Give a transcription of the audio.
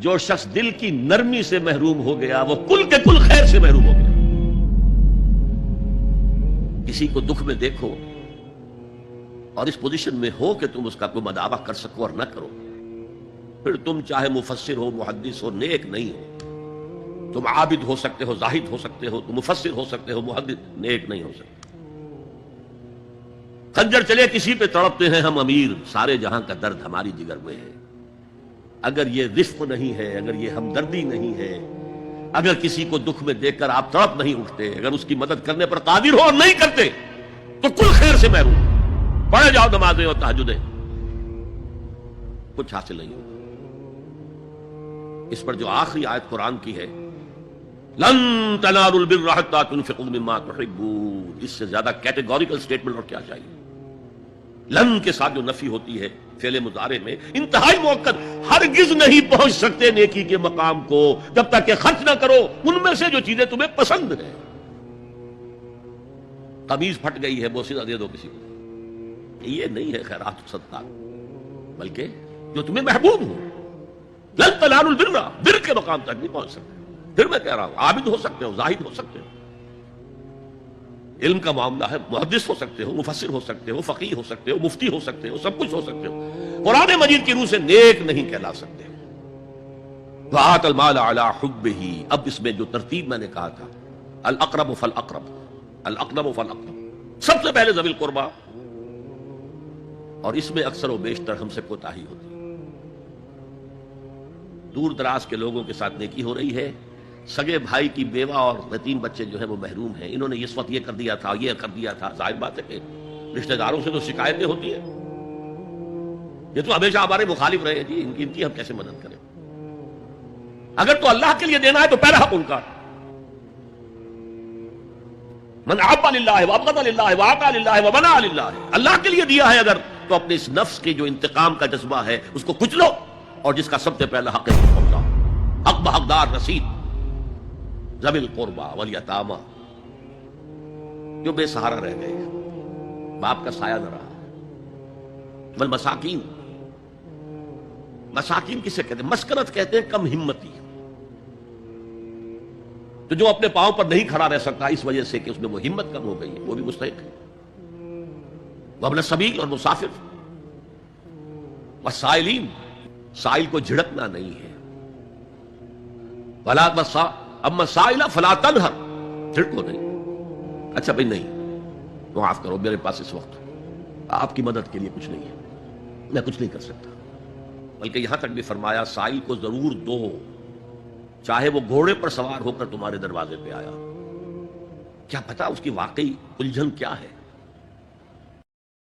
جو شخص دل کی نرمی سے محروم ہو گیا وہ کل کے کل خیر سے محروم ہو گیا. کسی کو دکھ میں دیکھو اور اس پوزیشن میں ہو کہ تم اس کا کوئی مداوع کر سکو اور نہ کرو، پھر تم چاہے مفسر ہو، محدث ہو، نیک نہیں ہو. تم عابد ہو سکتے ہو، زاہد ہو سکتے ہو، تم مفسر ہو سکتے ہو، محدث، نیک نہیں ہو سکتے. خنجر چلے کسی پہ تڑپتے ہیں ہم امیر، سارے جہاں کا درد ہماری جگر میں ہے. اگر یہ رفق نہیں ہے، اگر یہ ہمدردی نہیں ہے، اگر کسی کو دکھ میں دیکھ کر آپ تڑپ نہیں اٹھتے، اگر اس کی مدد کرنے پر قادر ہو اور نہیں کرتے تو کل خیر سے محروم. پڑھے جاؤ نمازیں اور تہجدیں، کچھ حاصل نہیں ہوگا. اس پر جو آخری آیت قرآن کی ہے، لن تنالوا البر حتى تنفقوا مما تحبون، اس سے زیادہ کیٹیگوریکل سٹیٹمنٹ اور کیا چاہیے. لن کے ساتھ جو نفی ہوتی ہے فعل مضارع میں، انتہائی موقت، ہرگز نہیں پہنچ سکتے نیکی کے مقام کو جب تک کہ خرچ نہ کرو ان میں سے جو چیزیں تمہیں پسند ہیں. قمیض پھٹ گئی ہے، بوسیدہ دے دو کسی کو، یہ نہیں ہے خیرات و صدقات، بلکہ جو تمہیں محبوب ہو. لن تنالوا البر، بر کے مقام تک نہیں پہنچ سکتے. پھر میں کہہ رہا ہوں عابد ہو سکتے ہو، زاہد ہو سکتے ہو، علم کا معاملہ ہے، محدث ہو سکتے ہو، مفسر ہو سکتے ہو، فقیہ ہو سکتے ہو، مفتی ہو سکتے ہو، سب کچھ ہو سکتے ہو. قرآن مجید کی روح سے نیک نہیں کہلا سکتے. وآتى المال على حبه، اب اس میں جو ترتیب میں نے کہا تھا، الاقرب فالاقرب، الاقرب فالاقرب، سب سے پہلے ذوی القربى، اور اس میں اکثر و بیشتر ہم سے کوتاہی ہوتی ہے. دور دراز کے لوگوں کے ساتھ نیکی ہو رہی ہے، سگے بھائی کی بیوہ اور یتیم بچے جو ہیں وہ محروم ہیں، انہوں نے اس وقت یہ کر دیا تھا، یہ کر دیا تھا. ظاہر بات ہے کہ رشتہ داروں سے تو شکایتیں ہوتی ہیں، یہ تو ہمیشہ ہمارے مخالف رہے ہیں جی، ان کی ہم کیسے مدد کریں. اگر تو اللہ کے لیے دینا ہے تو پہلا حق ان کا. من احب للہ وابغض للہ واعطى للہ ومنع للہ، اللہ کے لیے دیا ہے اگر تو اپنے اس نفس کے جو انتقام کا جذبہ ہے اس کو کچلو، اور جس کا سب سے پہلا حق ہے اس کو پہنچاؤ. حق بحقدار رسید، ذوی القربى والیتامى، جو بے سہارا رہ گئے، باپ کا سایہ نہ رہا. والمساکین، مساکین کسے کہتے ہیں؟ مسکنت کہتے ہیں کم ہمتی. تو جو اپنے پاؤں پر نہیں کھڑا رہ سکتا اس وجہ سے کہ اس میں وہ ہمت کم ہو گئی، وہ بھی مستحق ہے. وابن السبیل، اور مسافر. والسائلین، سائل کو جھڑکنا نہیں ہے. ولا اما السائل فلا تنہر، جھڑکو نہیں. اچھا بھائی نہیں، معاف کرو، میرے پاس اس وقت آپ کی مدد کے لیے کچھ نہیں ہے، میں کچھ نہیں کر سکتا. بلکہ یہاں تک بھی فرمایا سائل کو ضرور دو، چاہے وہ گھوڑے پر سوار ہو کر تمہارے دروازے پہ آیا. کیا پتا اس کی واقعی الجھن کیا ہے.